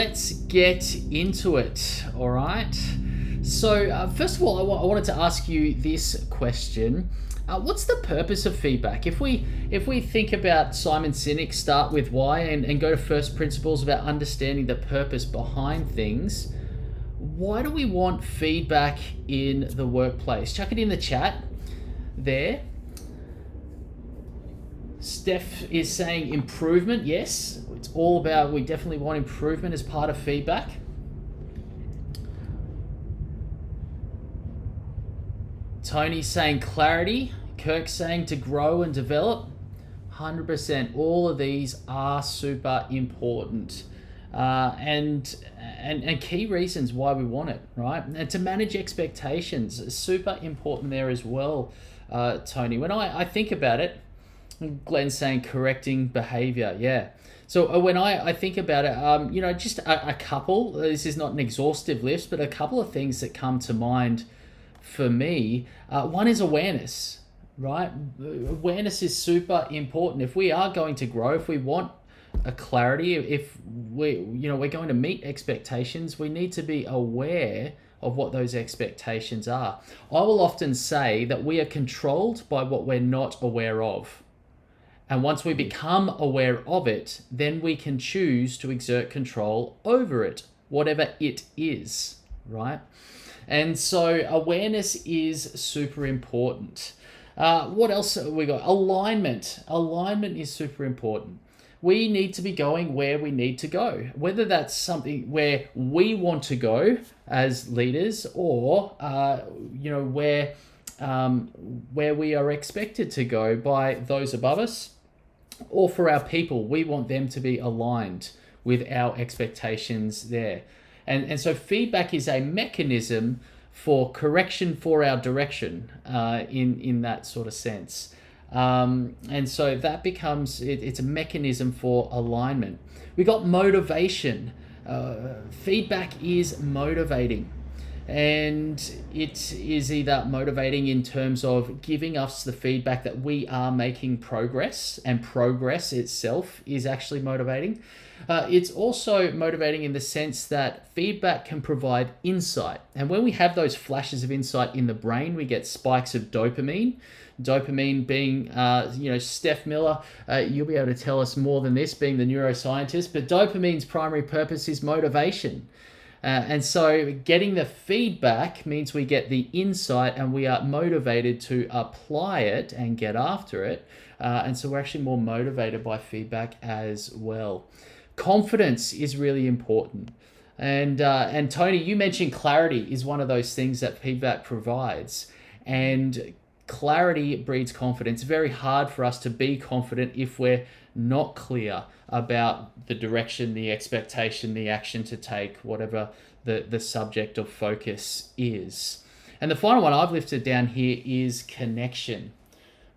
let's get into it. All right. So, first of all, I wanted to ask you this question. What's the purpose of feedback? If we think about Simon Sinek, start with why, and go to first principles about understanding the purpose behind things. Why do we want feedback in the workplace? Chuck it in the chat there. Steph is saying improvement. Yes, it's all about, we definitely want improvement as part of feedback. Tony's saying clarity. Kirk's saying to grow and develop. 100%. All of these are super important. And key reasons why we want it, right? And to manage expectations is super important there as well, Tony. When I think about it, Glenn's saying correcting behavior. Yeah. So when I think about it, just a couple, this is not an exhaustive list, but a couple of things that come to mind for me. One is awareness, right? Awareness is super important. If we are going to grow, if we want a clarity, if we're going to meet expectations, we need to be aware of what those expectations are. I will often say that we are controlled by what we're not aware of. And once we become aware of it, then we can choose to exert control over it, whatever it is, right? And so awareness is super important. What else have we got? Alignment. Alignment is super important. We need to be going where we need to go, whether that's something where we want to go as leaders, or where we are expected to go by those above us, or for our people, we want them to be aligned with our expectations there. And so feedback is a mechanism for correction for our direction, in that sort of sense. And so that becomes, it's a mechanism for alignment. We got motivation. Feedback is motivating. And it is either motivating in terms of giving us the feedback that we are making progress, and progress itself is actually motivating. It's also motivating in the sense that feedback can provide insight. And when we have those flashes of insight in the brain, we get spikes of dopamine. Dopamine being, Steph Miller, you'll be able to tell us more than this, being the neuroscientist, but dopamine's primary purpose is motivation. And so getting the feedback means we get the insight and we are motivated to apply it and get after it. And so we're actually more motivated by feedback as well. Confidence is really important. And Tony, you mentioned clarity is one of those things that feedback provides. And clarity breeds confidence. It's very hard for us to be confident if we're not clear about the direction, the expectation, the action to take, whatever the subject of focus is. And the final one I've lifted down here is connection.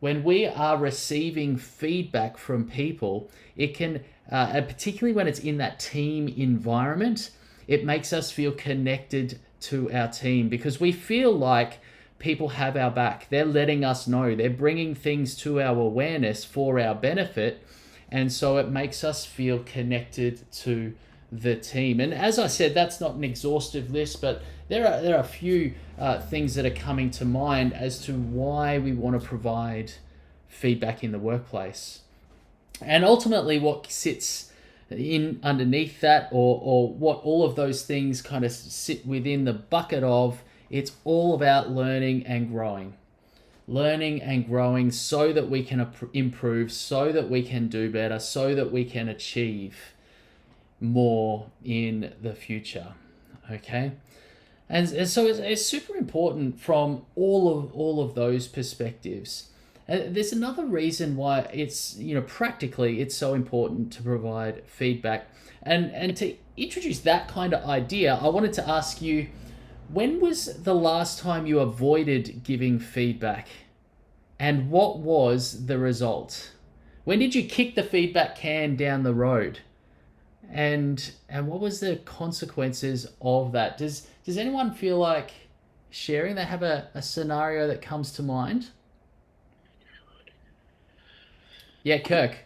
When we are receiving feedback from people, it can, particularly when it's in that team environment, it makes us feel connected to our team because we feel like people have our back. They're letting us know. They're bringing things to our awareness for our benefit. And so it makes us feel connected to the team. And as I said, that's not an exhaustive list, but there are a few things that are coming to mind as to why we want to provide feedback in the workplace. And ultimately what sits in underneath that, or what all of those things kind of sit within the bucket of, it's all about learning and growing. Learning and growing so that we can improve, so that we can do better, so that we can achieve more in the future. Okay? And so it's super important from all of those perspectives. And there's another reason why it's, practically it's so important to provide feedback. And to introduce that kind of idea, I wanted to ask you, when was the last time you avoided giving feedback? And what was the result? When did you kick the feedback can down the road? And what was the consequences of that? Does anyone feel like sharing? They have a scenario that comes to mind? Yeah, Kirk.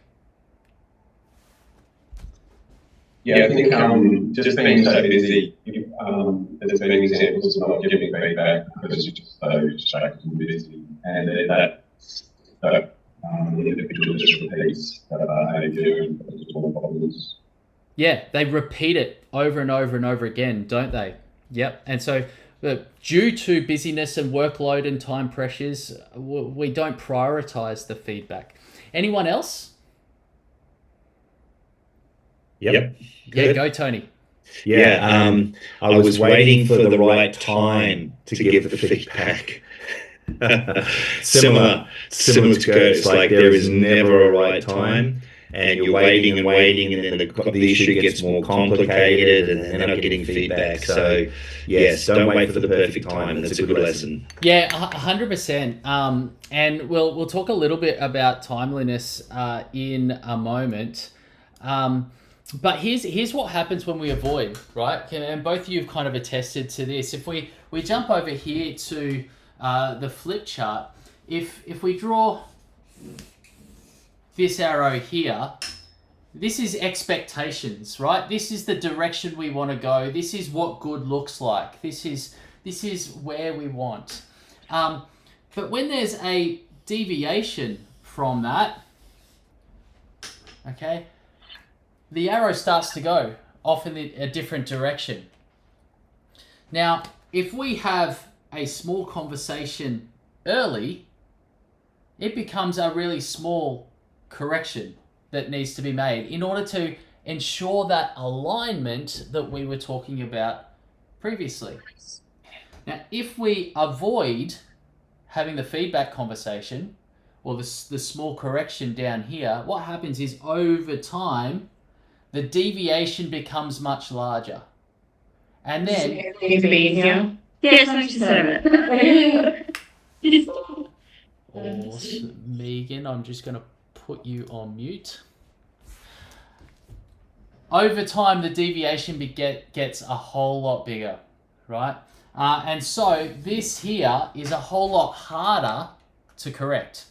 Yeah, I think just being so busy, there's been examples of not giving feedback because you're just so distracted and busy, and that the individual just repeats that behaviour and causes more problems. Yeah, they repeat it over and over and over again, don't they? Yep. And so, due to busyness and workload and time pressures, we don't prioritize the feedback. Anyone else? Yep. Yeah, go Tony. Yeah, I was waiting for the right time to give the feedback. similar to Kurt's, like there is never a right time, and you're waiting and waiting, and then the issue gets more complicated, and they're not getting feedback. So yes, don't wait for the perfect time, and that's a good lesson. Yeah, 100%. And we'll talk a little bit about timeliness in a moment. But here's what happens when we avoid, right? And both of you have kind of attested to this. If we jump over here to the flip chart, if we draw this arrow here, this is expectations, right? This is the direction we want to go. This is what good looks like. This is where we want. But when there's a deviation from that, okay, the arrow starts to go off in a different direction. Now, if we have a small conversation early, it becomes a really small correction that needs to be made in order to ensure that alignment that we were talking about previously. Now, if we avoid having the feedback conversation or the small correction down here, what happens is over time, the deviation becomes much larger. And then... Yes, I just said it. Awesome. Megan, I'm just going to put you on mute. Over time, the deviation gets a whole lot bigger, right? And so this here is a whole lot harder to correct.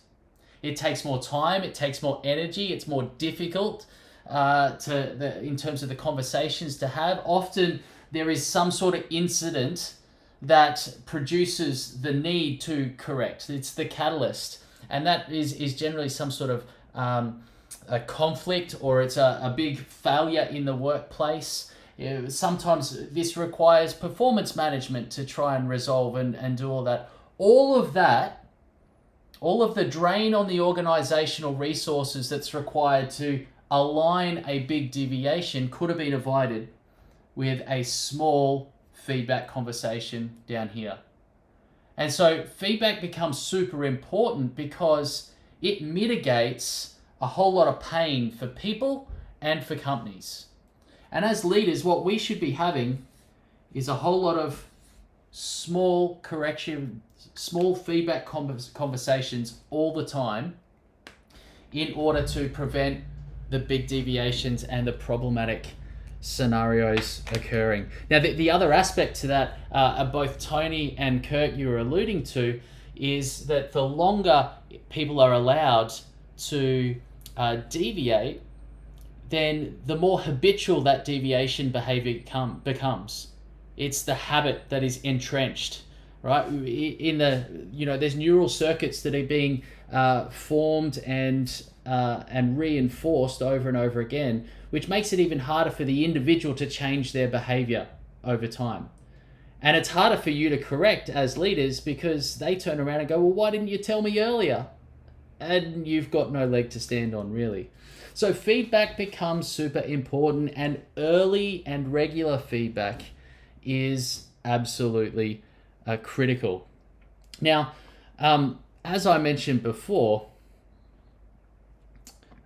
It takes more time, it takes more energy, it's more difficult in terms of the conversations to have. Often there is some sort of incident that produces the need to correct. It's the catalyst, and that is generally some sort of a conflict, or it's a big failure in the workplace. Sometimes this requires performance management to try and resolve and do all that. All of the drain on the organizational resources that's required to align a big deviation could have been avoided with a small feedback conversation down here. And so feedback becomes super important because it mitigates a whole lot of pain for people and for companies. And as leaders, what we should be having is a whole lot of small feedback conversations all the time in order to prevent the big deviations and the problematic scenarios occurring. Now, the other aspect to that, both Tony and Kirk, you were alluding to, is that the longer people are allowed to deviate, then the more habitual that deviation behavior becomes. It's the habit that is entrenched, right? There's neural circuits that are being formed and reinforced over and over again, which makes it even harder for the individual to change their behavior over time. And it's harder for you to correct as leaders because they turn around and go, well, why didn't you tell me earlier? And you've got no leg to stand on, really. So feedback becomes super important, and early and regular feedback is absolutely critical. Now, as I mentioned before,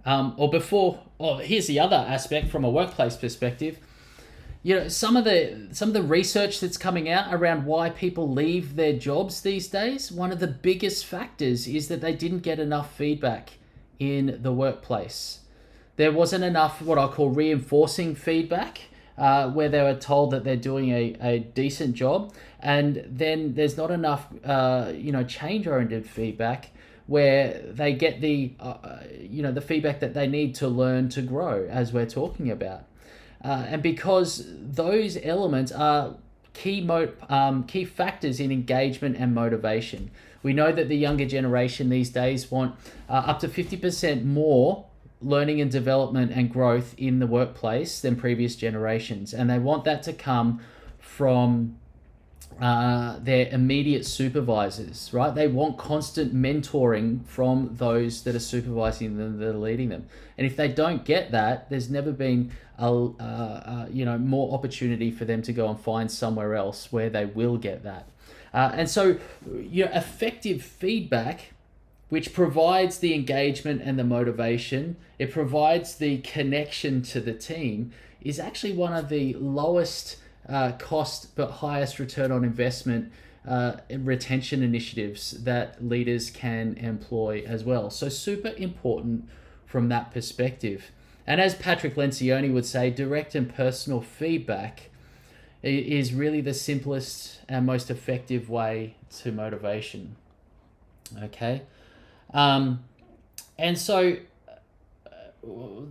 here's the other aspect from a workplace perspective. Some of the research that's coming out around why people leave their jobs these days, one of the biggest factors is that they didn't get enough feedback in the workplace. There wasn't enough what I call reinforcing feedback, where they were told that they're doing a decent job, and then there's not enough change-oriented feedback where they get the feedback that they need to learn to grow, as we're talking about. And because those elements are key factors in engagement and motivation. We know that the younger generation these days want up to 50% more learning and development and growth in the workplace than previous generations. And they want that to come from their immediate supervisors, right? They want constant mentoring from those that are supervising them, that are leading them. And if they don't get that, there's never been more opportunity for them to go and find somewhere else where they will get that. And so, effective feedback, which provides the engagement and the motivation, it provides the connection to the team, is actually one of the lowest cost but highest return on investment retention initiatives that leaders can employ as well. So super important from that perspective. And as Patrick Lencioni would say, direct and personal feedback is really the simplest and most effective way to motivation. Okay. And so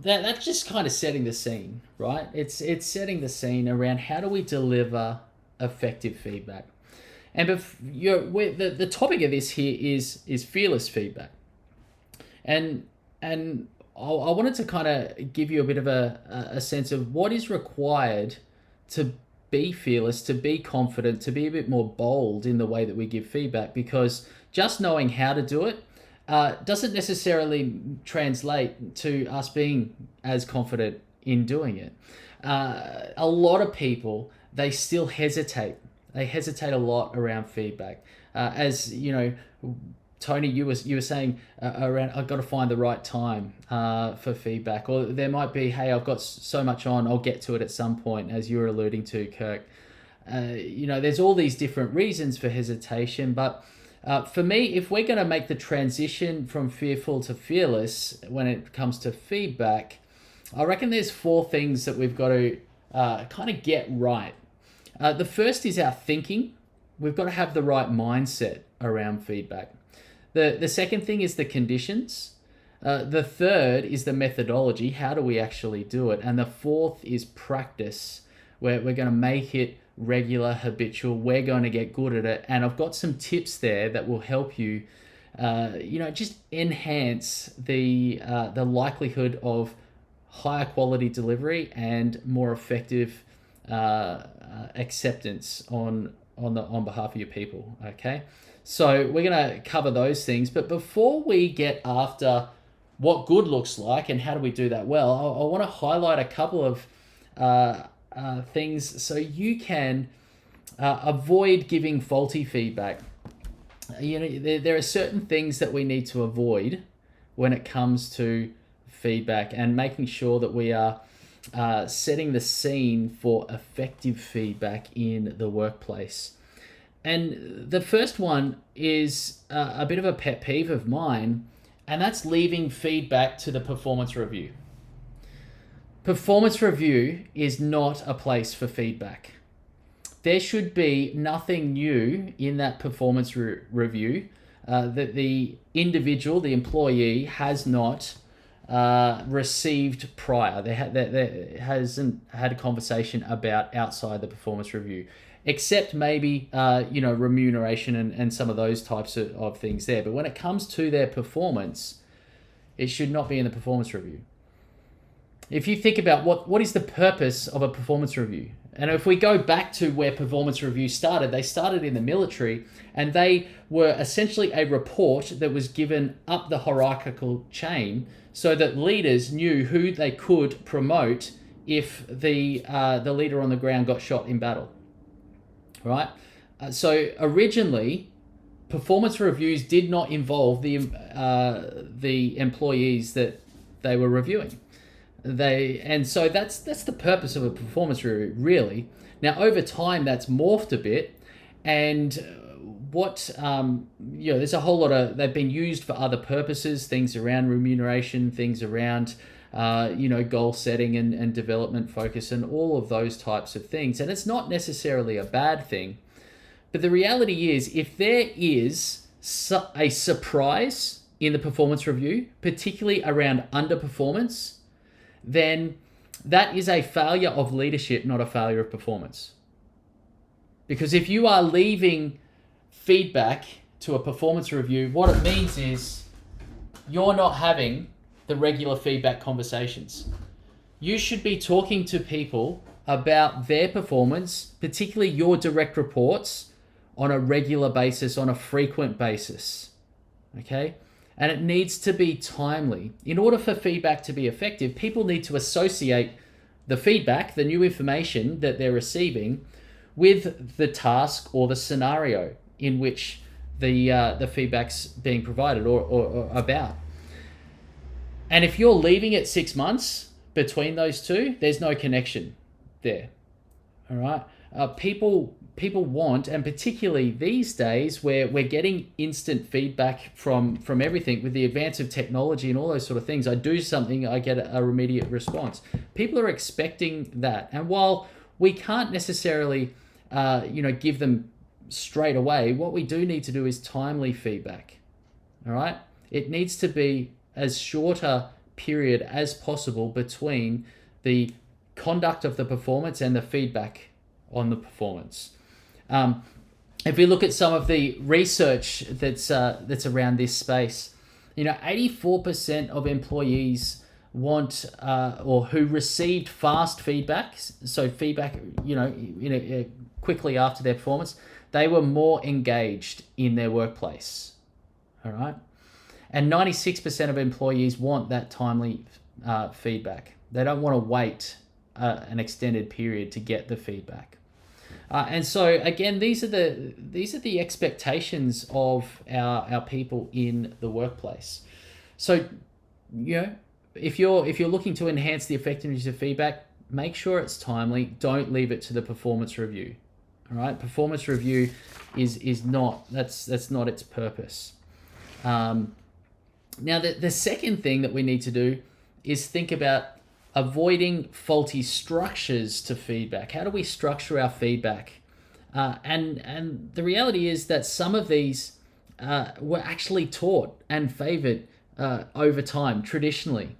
that's just kind of setting the scene, right? It's setting the scene around how do we deliver effective feedback. And the topic of this here is fearless feedback. And I wanted to kind of give you a bit of a sense of what is required to be fearless, to be confident, to be a bit more bold in the way that we give feedback, because just knowing how to do it doesn't necessarily translate to us being as confident in doing it. A lot of people, they still hesitate. They hesitate a lot around feedback. As you know, Tony, you were saying around, I've got to find the right time for feedback, or there might be, hey, I've got so much on, I'll get to it at some point, as you were alluding to, Kirk. There's all these different reasons for hesitation, but for me, if we're going to make the transition from fearful to fearless when it comes to feedback, I reckon there's 4 things that we've got to kind of get right. The first is our thinking. We've got to have the right mindset around feedback. The second thing is the conditions. The third is the methodology. How do we actually do it? And the fourth is practice, where we're going to make it regular, habitual. We're going to get good at it. And I've got some tips there that will help you, just enhance the likelihood of higher quality delivery and more effective acceptance on behalf of your people. Okay. So we're going to cover those things. But before we get after what good looks like and how do we do that well, I want to highlight a couple of things so you can avoid giving faulty feedback. There are certain things that we need to avoid when it comes to feedback and making sure that we are setting the scene for effective feedback in the workplace. And the first one is a bit of a pet peeve of mine, and that's leaving feedback to the performance review. Performance review is not a place for feedback. There should be nothing new in that performance review that the individual, the employee, has not received prior. They hasn't had a conversation about outside the performance review, except maybe remuneration and some of those types of things there. But when it comes to their performance, it should not be in the performance review. If you think about what is the purpose of a performance review, and if we go back to where performance reviews started, they started in the military, and they were essentially a report that was given up the hierarchical chain so that leaders knew who they could promote if the leader on the ground got shot in battle. Right? So originally, performance reviews did not involve the employees that they were reviewing. So that's the purpose of a performance review, really. Now, over time, that's morphed a bit, and there's a whole lot of, they've been used for other purposes, things around remuneration, things around goal setting and development focus and all of those types of things. And it's not necessarily a bad thing. But the reality is, if there is a surprise in the performance review, particularly around underperformance, then that is a failure of leadership, not a failure of performance. Because if you are leaving feedback to a performance review, what it means is you're not having the regular feedback conversations. You should be talking to people about their performance, particularly your direct reports, on a regular basis, on a frequent basis. Okay? And it needs to be timely. In order for feedback to be effective, people need to associate the feedback, the new information that they're receiving, with the task or the scenario in which the feedback's being provided or about. And if you're leaving it 6 months between those two, there's no connection there. All right? People want, and particularly these days where we're getting instant feedback from everything with the advance of technology and all those sort of things. I do something, I get a immediate response. People are expecting that. And while we can't necessarily give them straight away, what we do need to do is timely feedback. All right? It needs to be as short a period as possible between the conduct of the performance and the feedback on the performance. If we look at some of the research that's around this space, 84% of employees want or who received fast feedback, so feedback, quickly after their performance, they were more engaged in their workplace. All right. And 96% of employees want that timely feedback. They don't want to wait an extended period to get the feedback. And so again, these are the expectations of our people in the workplace. So, if you're looking to enhance the effectiveness of feedback, make sure it's timely. Don't leave it to the performance review. All right, performance review is not that's not its purpose. Now, the second thing that we need to do is think about avoiding faulty structures to feedback. How do we structure our feedback? And the reality is that some of these were actually taught and favored over time, traditionally.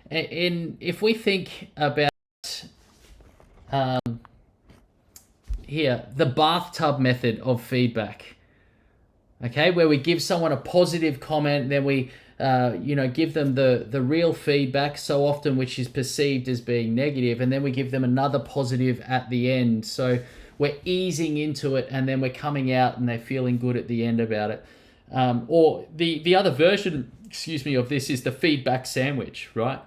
If we think about here, the bathtub method of feedback, okay, where we give someone a positive comment, then we give them the real feedback so often, which is perceived as being negative, and then we give them another positive at the end. So we're easing into it, and then we're coming out and they're feeling good at the end about it. Or the other version, of this is the feedback sandwich, right?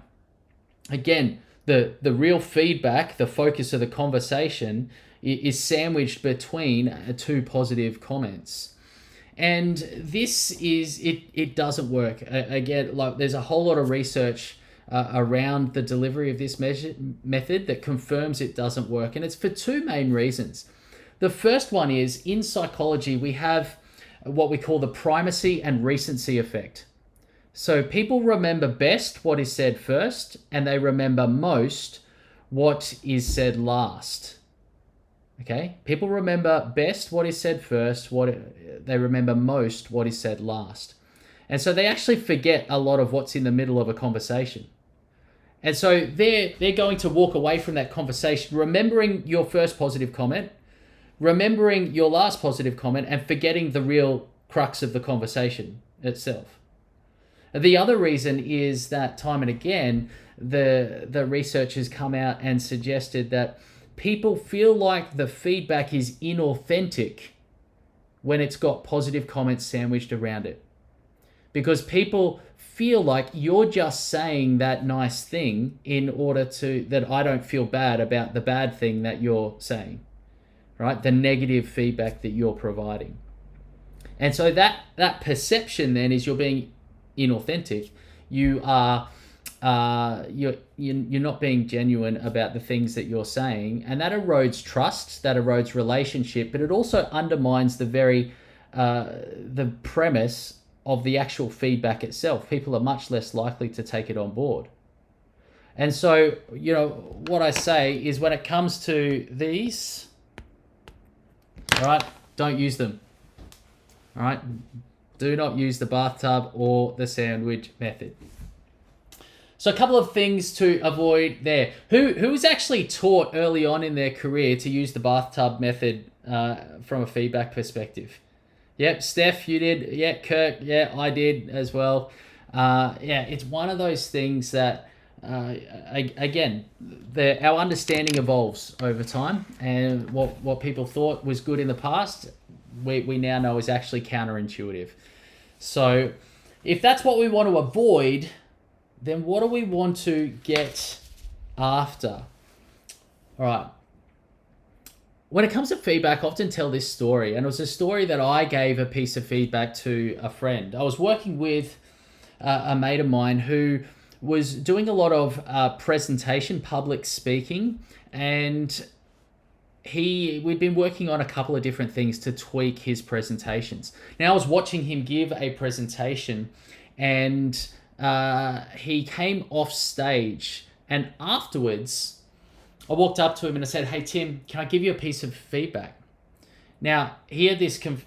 Again, the real feedback, the focus of the conversation, is sandwiched between two positive comments. And this it doesn't work. Again, there's a whole lot of research around the delivery of this method that confirms it doesn't work. And it's for two main reasons. The first one is, in psychology, we have what we call the primacy and recency effect. So people remember best what is said first, and they remember most what is said last. Okay, people remember best what is said first, they remember most what is said last. And so they actually forget a lot of what's in the middle of a conversation. And so they're going to walk away from that conversation remembering your first positive comment, remembering your last positive comment, and forgetting the real crux of the conversation itself. The other reason is that time and again, the research has come out and suggested that people feel like the feedback is inauthentic when it's got positive comments sandwiched around it. Because people feel like you're just saying that nice thing in order that I don't feel bad about the bad thing that you're saying, right? The negative feedback that you're providing. And so that perception then is you're being inauthentic. You are you're not being genuine about the things that you're saying, and that erodes trust, that erodes relationship, but it also undermines the premise of the actual feedback itself. People are much less likely to take it on board. And so, what I say is, when it comes to these, all right, don't use them. All right, do not use the bathtub or the sandwich method. So a couple of things to avoid there. Who was actually taught early on in their career to use the bathtub method from a feedback perspective? Yep, Steph, you did. Yeah, Kirk, yeah, I did as well. Yeah, it's one of those things that, again, our understanding evolves over time, and what people thought was good in the past, we now know is actually counterintuitive. So if that's what we want to avoid, then what do we want to get after? All right. When it comes to feedback, I often tell this story, and it was a story that I gave a piece of feedback to a friend. I was working with a mate of mine who was doing a lot of presentation, public speaking, and we'd been working on a couple of different things to tweak his presentations. Now I was watching him give a presentation, and he came off stage, and afterwards I walked up to him and I said, "Hey Tim, can I give you a piece of feedback?" Now he had this, kind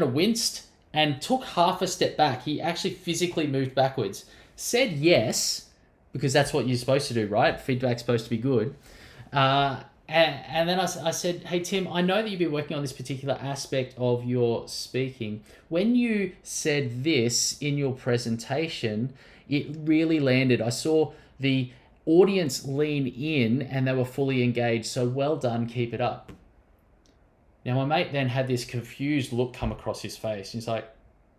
of winced and took half a step back. He actually physically moved backwards, said yes, because that's what you're supposed to do, right? Feedback's supposed to be good. And then I said, "Hey Tim, I know that you've been working on this particular aspect of your speaking. When you said this in your presentation, it really landed. I saw the audience lean in and they were fully engaged. So well done, keep it up." Now my mate then had this confused look come across his face. He's like,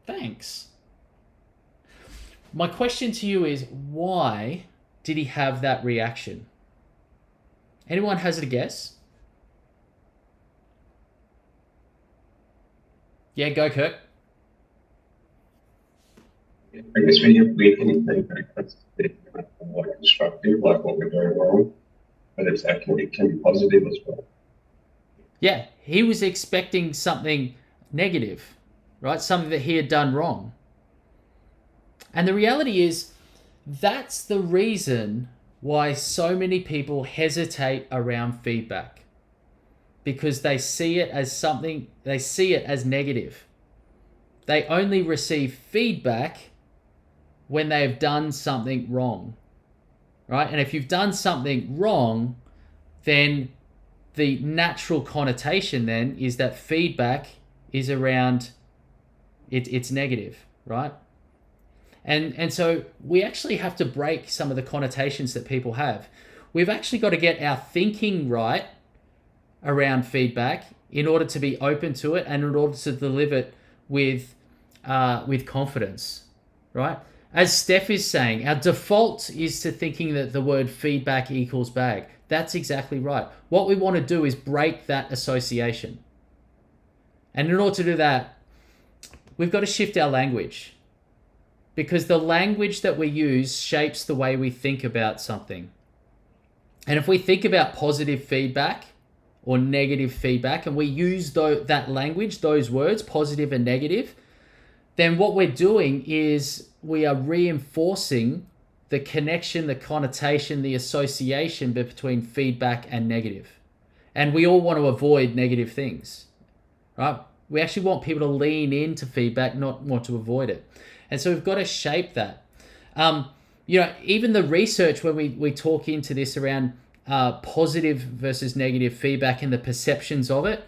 "Thanks." My question to you is, why did he have that reaction? Anyone hazard a guess? Yeah, go Kirk. I guess when you're making feedback, that's like constructive, like what we're doing wrong, but it can be positive as well. Yeah, he was expecting something negative, right? Something that he had done wrong. And the reality is, that's the reason why so many people hesitate around feedback, because they see it as something, they see it as negative. They only receive feedback when they've done something wrong, right? And if you've done something wrong, then the natural connotation then is that feedback is around it's negative, right? And so we actually have to break some of the connotations that people have. We've actually got to get our thinking right around feedback in order to be open to it and in order to deliver it with confidence, right? As Steph is saying, our default is to thinking that the word feedback equals bag. That's exactly right. What we want to do is break that association. And in order to do that, we've got to shift our language, because the language that we use shapes the way we think about something. And if we think about positive feedback or negative feedback, and we use that language, those words, positive and negative, then what we're doing is we are reinforcing the connection, the connotation, the association between feedback and negative. And we all want to avoid negative things, right? We actually want people to lean into feedback, not want to avoid it. And so we've got to shape that. Even the research when we talk into this around positive versus negative feedback and the perceptions of it,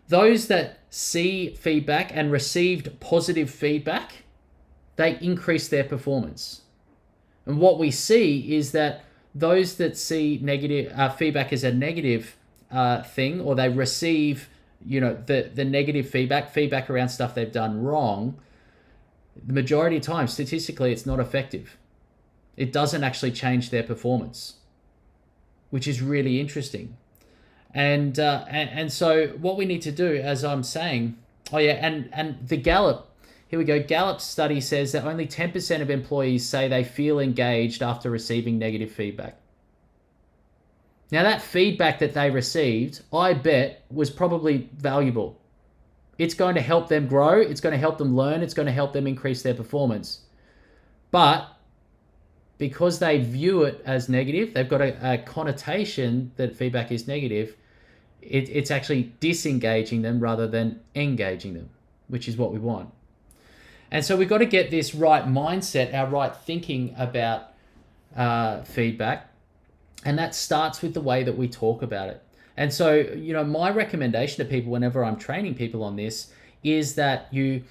those that see feedback and received positive feedback, they increase their performance. And what we see is that those that see negative feedback as a negative thing, or they receive, the negative feedback around stuff they've done wrong, the majority of times, statistically, it's not effective. It doesn't actually change their performance, which is really interesting. And so what we need to do, as I'm saying, and the Gallup, here we go. Gallup's study says that only 10% of employees say they feel engaged after receiving negative feedback. Now that feedback that they received, I bet, was probably valuable. It's going to help them grow. It's going to help them learn. It's going to help them increase their performance. But because they view it as negative, they've got a connotation that feedback is negative, it's actually disengaging them rather than engaging them, which is what we want. And so we've got to get this right mindset, our right thinking about feedback, and that starts with the way that we talk about it. And so, my recommendation to people whenever I'm training people on this is that you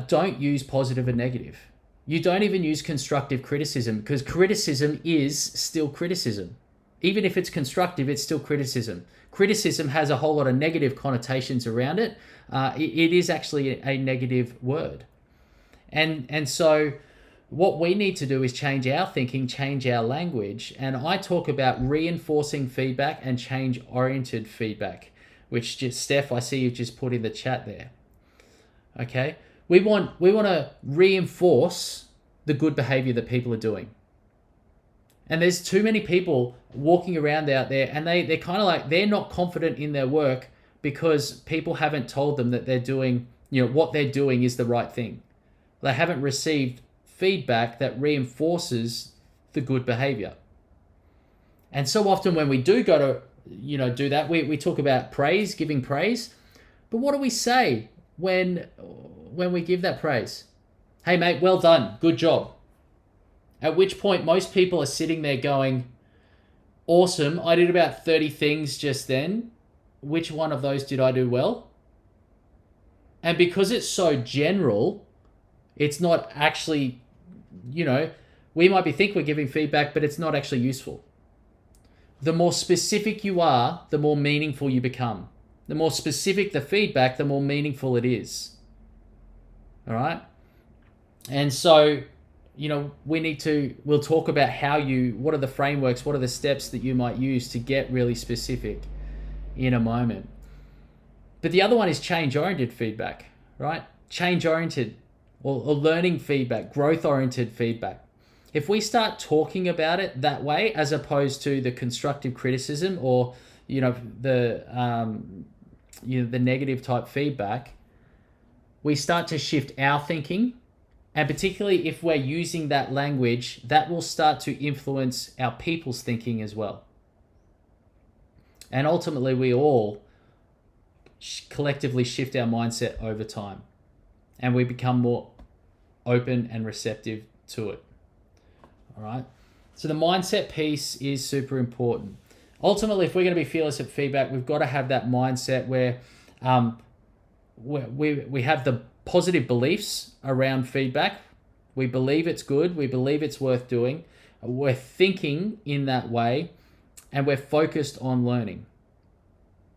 don't use positive and negative. You don't even use constructive criticism, because criticism is still criticism. Even if it's constructive, it's still criticism. Criticism has a whole lot of negative connotations around it. It is actually a negative word. And so what we need to do is change our thinking, change our language. And I talk about reinforcing feedback and change-oriented feedback, which just, Steph, I see you've just put in the chat there. Okay? We want to reinforce the good behavior that people are doing. And there's too many people walking around out there, and they're kind of like, they're not confident in their work because people haven't told them that they're doing, what they're doing is the right thing. They haven't received feedback that reinforces the good behavior. And so often when we do go to, do that, we talk about praise, giving praise. But what do we say when we give that praise? Hey mate, well done, good job. At which point most people are sitting there going, awesome, I did about 30 things just then. Which one of those did I do well? And because it's so general, it's not actually, we might think we're giving feedback, but it's not actually useful. The more specific you are, the more meaningful you become. The more specific the feedback, the more meaningful it is. All right? And so, we'll talk about what are the frameworks, what are the steps that you might use to get really specific in a moment. But the other one is change-oriented feedback, right? Change-oriented or learning feedback, growth-oriented feedback. If we start talking about it that way, as opposed to the constructive criticism or, the negative type feedback, we start to shift our thinking. And particularly if we're using that language, that will start to influence our people's thinking as well. And ultimately, we all collectively shift our mindset over time. And we become more open and receptive to it. All right? So the mindset piece is super important. Ultimately, if we're going to be fearless at feedback, we've got to have that mindset where we have the positive beliefs around feedback. We believe it's good. We believe it's worth doing. We're thinking in that way, and we're focused on learning.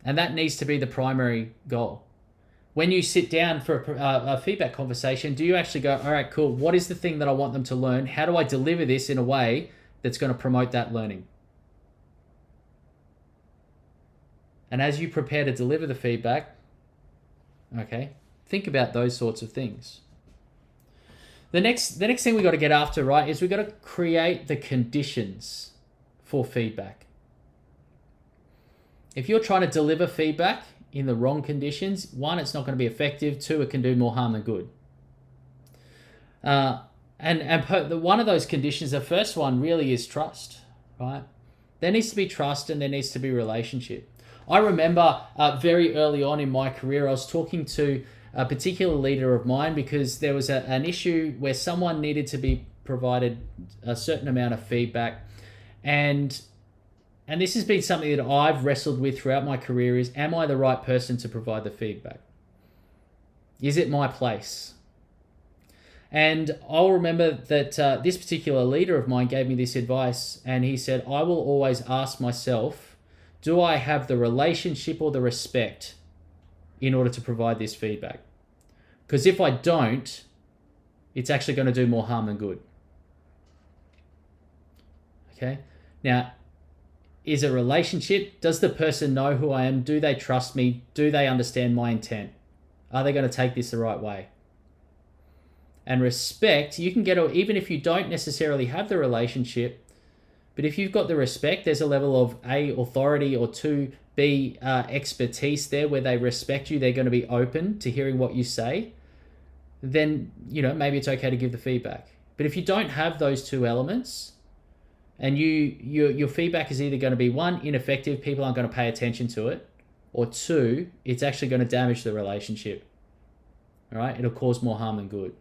And that needs to be the primary goal. When you sit down for a feedback conversation, do you actually go, all right, cool, what is the thing that I want them to learn? How do I deliver this in a way that's going to promote that learning? And as you prepare to deliver the feedback, okay, think about those sorts of things. The next thing we got to get after, right, is we got to create the conditions for feedback. If you're trying to deliver feedback in the wrong conditions, one, it's not going to be effective. Two, it can do more harm than good. One of those conditions, the first one really is trust, right? There needs to be trust and there needs to be relationship. I remember very early on in my career, I was talking to a particular leader of mine because there was an issue where someone needed to be provided a certain amount of feedback. And this has been something that I've wrestled with throughout my career is, am I the right person to provide the feedback? Is it my place? And I'll remember that this particular leader of mine gave me this advice, and he said, I will always ask myself, do I have the relationship or the respect in order to provide this feedback? Because if I don't, it's actually going to do more harm than good. Okay? Now, is a relationship? Does the person know who I am? Do they trust me? Do they understand my intent? Are they going to take this the right way? And respect, you can get, even if you don't necessarily have the relationship, but if you've got the respect, there's a level of A, authority, or two, B, expertise there where they respect you. They're going to be open to hearing what you say. Then, maybe it's okay to give the feedback. But if you don't have those two elements, and your feedback is either going to be, one, ineffective, people aren't going to pay attention to it, or two, it's actually going to damage the relationship. All right? It'll cause more harm than good.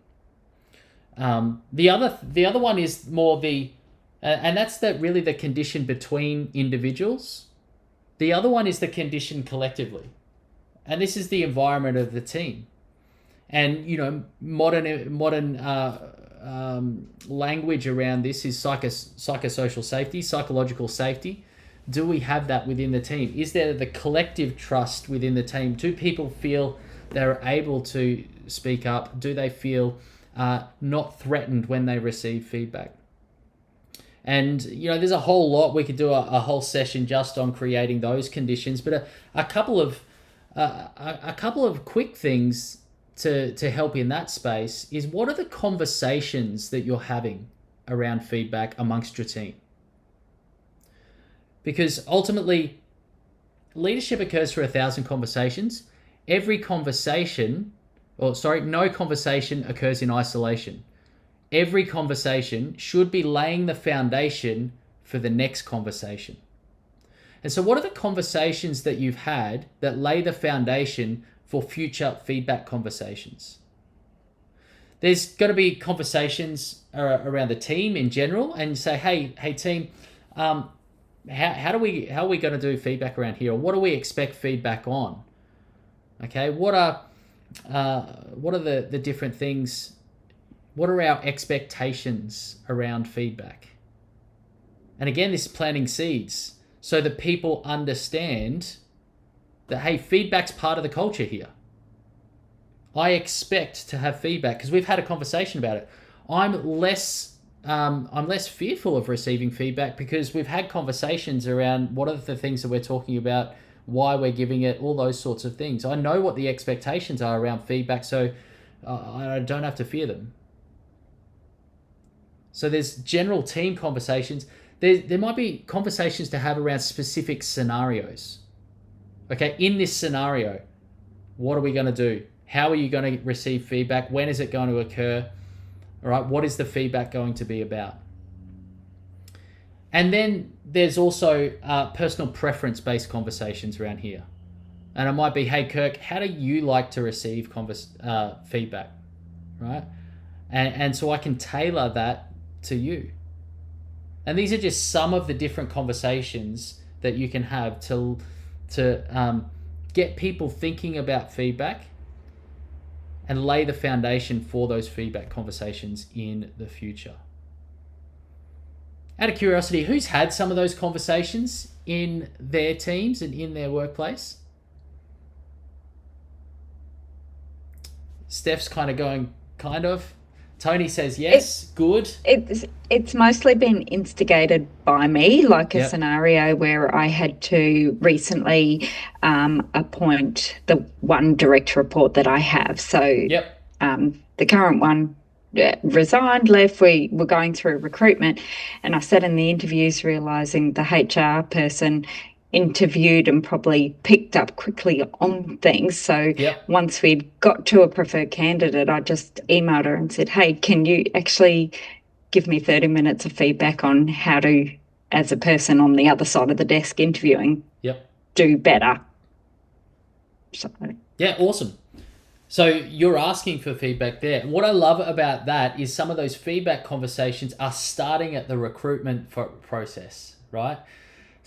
The other one is more And that's really the condition between individuals. The other one is the condition collectively. And this is the environment of the team. And, modern language around this is psychosocial safety, psychological safety. Do we have that within the team? Is there the collective trust within the team? Do people feel they're able to speak up? Do they feel not threatened when they receive feedback? And, there's a whole lot. We could do a whole session just on creating those conditions. But a couple of quick things to help in that space is, what are the conversations that you're having around feedback amongst your team? Because ultimately, leadership occurs through 1,000 conversations. No conversation occurs in isolation. Every conversation should be laying the foundation for the next conversation. And so what are the conversations that you've had that lay the foundation for future feedback conversations? There's going to be conversations around the team in general, and you say, hey team, how are we going to do feedback around here? Or what do we expect feedback on? Okay, what are the different things? What are our expectations around feedback? And again, this is planting seeds so that people understand that, hey, feedback's part of the culture here. I expect to have feedback because we've had a conversation about it. I'm less fearful of receiving feedback because we've had conversations around what are the things that we're talking about, why we're giving it, all those sorts of things. I know what the expectations are around feedback, so I don't have to fear them. So there's general team conversations. There might be conversations to have around specific scenarios. Okay, in this scenario, what are we going to do? How are you going to receive feedback? When is it going to occur? All right, what is the feedback going to be about? And then there's also personal preference-based conversations around here. And it might be, hey, Kirk, how do you like to receive feedback? Right? And so I can tailor that to you. And these are just some of the different conversations that you can have to get people thinking about feedback and lay the foundation for those feedback conversations in the future. Out of curiosity, who's had some of those conversations in their teams and in their workplace? Steph's kind of going, kind of. Tony says yes, good. It's mostly been instigated by me, like a Yep. scenario where I had to recently appoint the one direct report that I have. So Yep. The current one resigned, left. We were going through recruitment, and I sat in the interviews realizing the HR person interviewed and probably picked up quickly on things. So Yep. once we'd got to a preferred candidate, I just emailed her and said, hey, can you actually give me 30 minutes of feedback on how to, as a person on the other side of the desk interviewing, Yep. do better? So, Yeah, awesome. So you're asking for feedback there. What I love about that is some of those feedback conversations are starting at the recruitment process, right?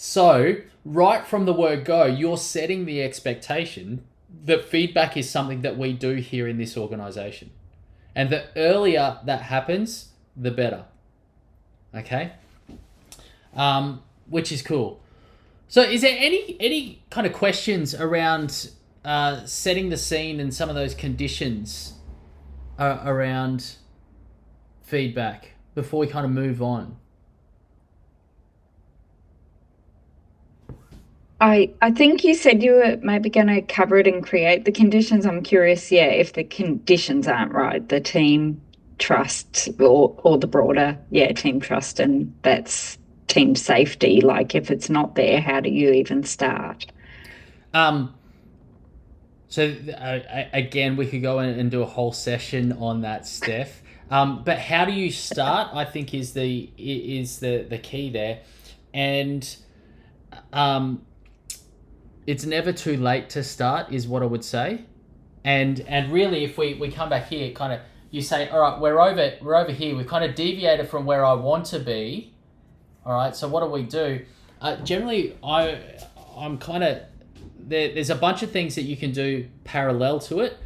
So right from the word go, you're setting the expectation that feedback is something that we do here in this organization. And the earlier that happens, the better. Okay? Which is cool. So is there any kind of questions around setting the scene and some of those conditions around feedback before we kind of move on? I think you said you were maybe going to cover it and create the conditions. I'm curious, if the conditions aren't right, the team trust or the broader, team trust, and that's team safety. Like if it's not there, how do you even start? So again, we could go in and do a whole session on that, Steph. But how do you start? I think is the key there, and it's never too late to start, is what I would say. And really, if we come back here, kind of, you say, all right, we're over here. We've kind of deviated from where I want to be. All right. So what do we do? Generally, I'm kind of there's a bunch of things that you can do parallel to it,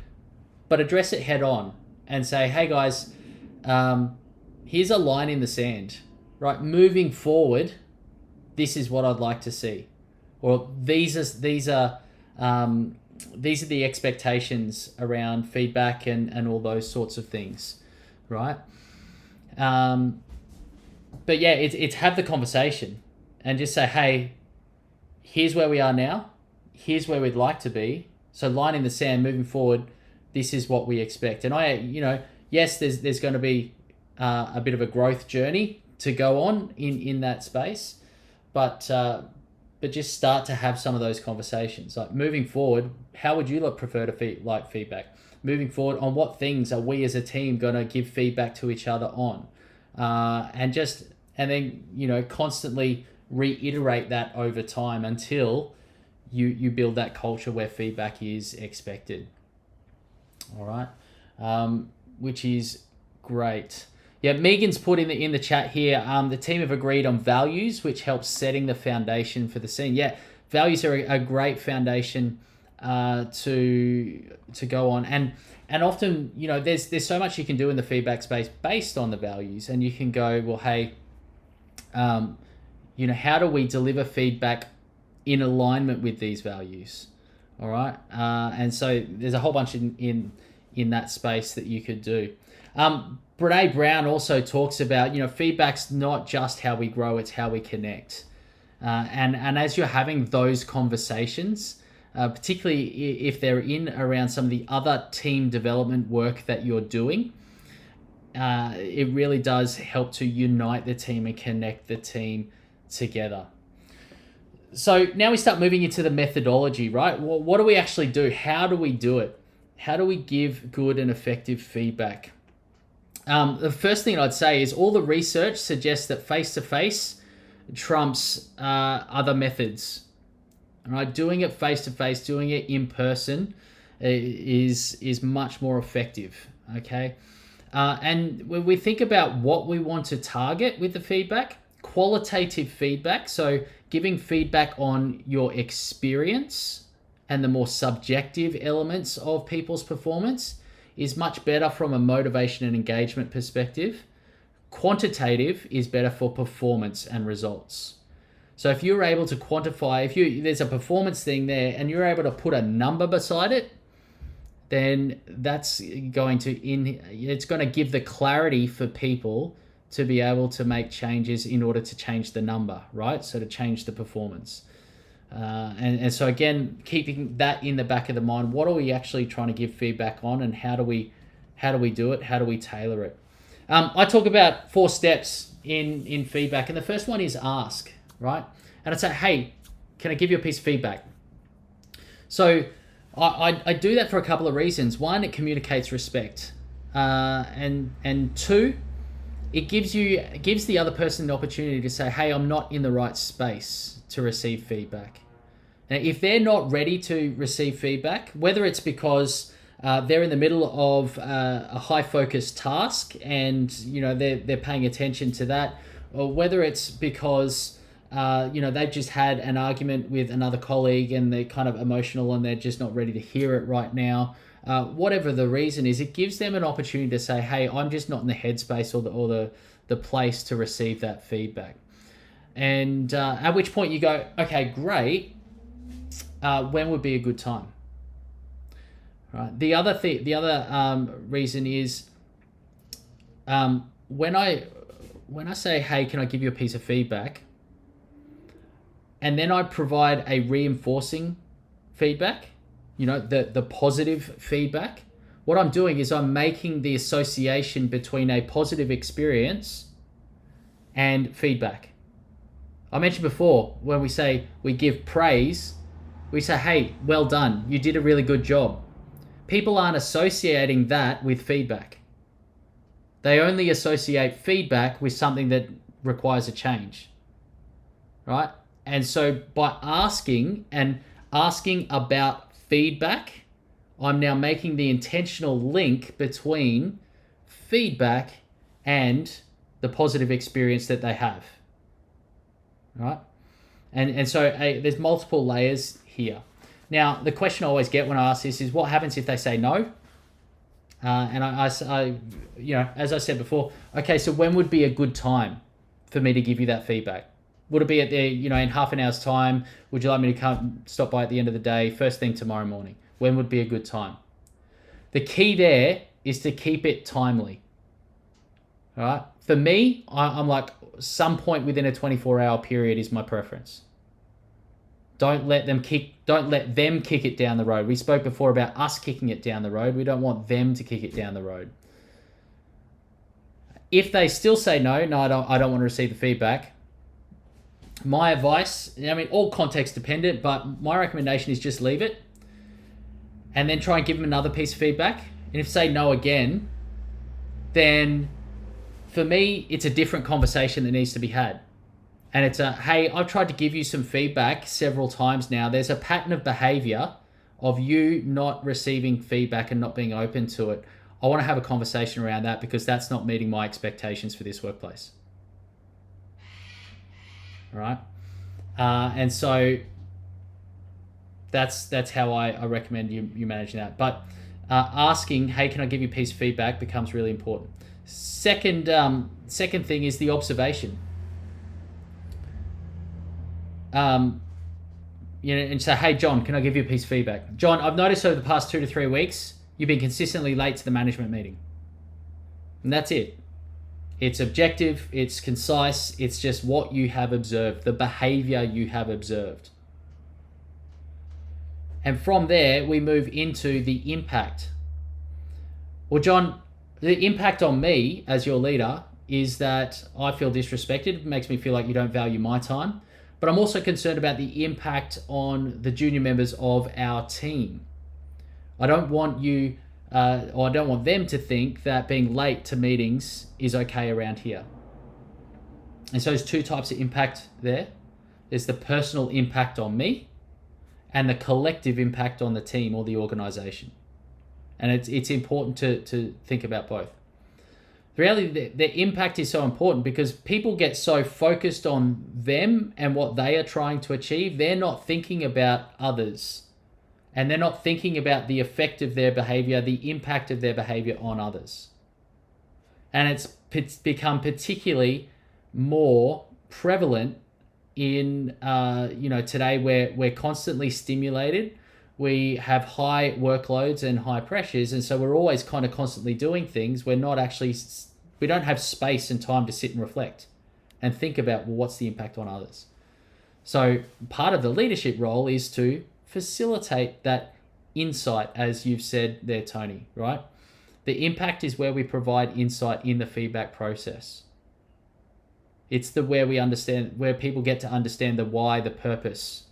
but address it head on and say, hey guys, here's a line in the sand, right? Moving forward, this is what I'd like to see, or these are the expectations around feedback and all those sorts of things, right? But yeah, it's have the conversation and just say, hey, here's where we are now. Here's where we'd like to be. So line in the sand, moving forward, this is what we expect. And yes, there's going to be a bit of a growth journey to go on in that space, but just start to have some of those conversations. Like moving forward, how would you prefer to feedback? Moving forward, on what things are we as a team going to give feedback to each other on? And then constantly reiterate that over time until you build that culture where feedback is expected. All right, which is great. Yeah, Megan's put in the chat here. The team have agreed on values, which helps setting the foundation for the scene. Yeah, values are a great foundation to go on, and often there's so much you can do in the feedback space based on the values, and you can go, well, hey, how do we deliver feedback in alignment with these values? All right, and so there's a whole bunch in that space that you could do. Brene Brown also talks about, feedback's not just how we grow, it's how we connect. And as you're having those conversations, particularly if they're in around some of the other team development work that you're doing, it really does help to unite the team and connect the team together. So now we start moving into the methodology, right? Well, what do we actually do? How do we do it? How do we give good and effective feedback? The first thing I'd say is all the research suggests that face-to-face trumps other methods. All right, doing it face-to-face, doing it in person is much more effective. Okay, and when we think about what we want to target with the feedback, qualitative feedback, so giving feedback on your experience and the more subjective elements of people's performance is much better from a motivation and engagement perspective. Quantitative is better for performance and results. So if you're able to quantify, there's a performance thing there and you're able to put a number beside it, then that's going to give the clarity for people to be able to make changes in order to change the number, right? So to change the performance. And so again, keeping that in the back of the mind, what are we actually trying to give feedback on, and how do we do it? How do we tailor it? I talk about 4 steps in feedback, and the first one is ask, right? And I'd say, hey, can I give you a piece of feedback? So I do that for a couple of reasons. One, it communicates respect, and 2, it gives the other person the opportunity to say, hey, I'm not in the right space to receive feedback. Now, if they're not ready to receive feedback, whether it's because they're in the middle of a high focus task and they're paying attention to that, or whether it's because they've just had an argument with another colleague and they're kind of emotional and they're just not ready to hear it right now. Whatever the reason is, it gives them an opportunity to say, hey, I'm just not in the headspace or the place to receive that feedback. And at which point you go, okay, great. When would be a good time? Right. The other reason is when I say, hey, can I give you a piece of feedback? And then I provide a reinforcing feedback, the positive feedback. What I'm doing is I'm making the association between a positive experience and feedback. I mentioned before, when we say we give praise, we say, hey, well done, you did a really good job. People aren't associating that with feedback. They only associate feedback with something that requires a change, right? And so by asking about feedback, I'm now making the intentional link between feedback and the positive experience that they have. right? And so there's multiple layers here. Now, the question I always get when I ask this is, what happens if they say no? And I, you know, as I said before, okay, so when would be a good time for me to give you that feedback? Would it be at the, you know, in half an hour's time? Would you like me to come stop by at the end of the day? First thing tomorrow morning? When would be a good time? The key there is to keep it timely. All right. For me, I'm like, some point within a 24-hour period is my preference. Don't let them kick it down the road. We spoke before about us kicking it down the road. We don't want them to kick it down the road. If they still say no, I don't want to receive the feedback. My advice, I mean, all context dependent, but my recommendation is just leave it and then try and give them another piece of feedback. And if say no again, then for me, it's a different conversation that needs to be had. And it's a, hey, I've tried to give you some feedback several times now. There's a pattern of behavior of you not receiving feedback and not being open to it. I want to have a conversation around that because that's not meeting my expectations for this workplace. All right. And so that's how I recommend you managing that. But asking, hey, can I give you a piece of feedback becomes really important. Second thing is the observation. You know, and say, hey, John, can I give you a piece of feedback? John, I've noticed over the past 2 to 3 weeks, you've been consistently late to the management meeting. And that's it. It's objective, it's concise, it's just what you have observed, the behavior you have observed. And from there, we move into the impact. Well, John, the impact on me as your leader is that I feel disrespected. It makes me feel like you don't value my time. But I'm also concerned about the impact on the junior members of our team. I don't want you, or I don't want them to think that being late to meetings is okay around here. And so there's two types of impact there. There's the personal impact on me and the collective impact on the team or the organization. And it's important to think about both. The reality, the impact is so important because people get so focused on them and what they are trying to achieve, they're not thinking about others. And they're not thinking about the effect of their behavior, the impact of their behavior on others. And it's become particularly more prevalent in today where we're constantly stimulated. We have high workloads and high pressures, and so we're always kind of constantly doing things. We don't have space and time to sit and reflect and think about, well, what's the impact on others? So part of the leadership role is to facilitate that insight, as you've said there, Tony, right? The impact is where we provide insight in the feedback process. It's where people get to understand the why, the purpose.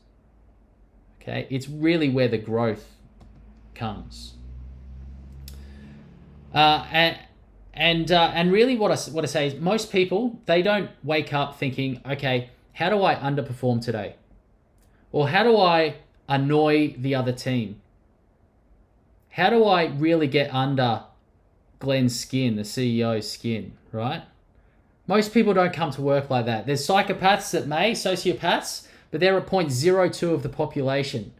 Okay, it's really where the growth comes. And really what I say is most people, they don't wake up thinking, okay, how do I underperform today? Or how do I annoy the other team? How do I really get under Glenn's skin, the CEO's skin, right? Most people don't come to work like that. There's psychopaths that may, sociopaths, but they're at 0.02 of the population.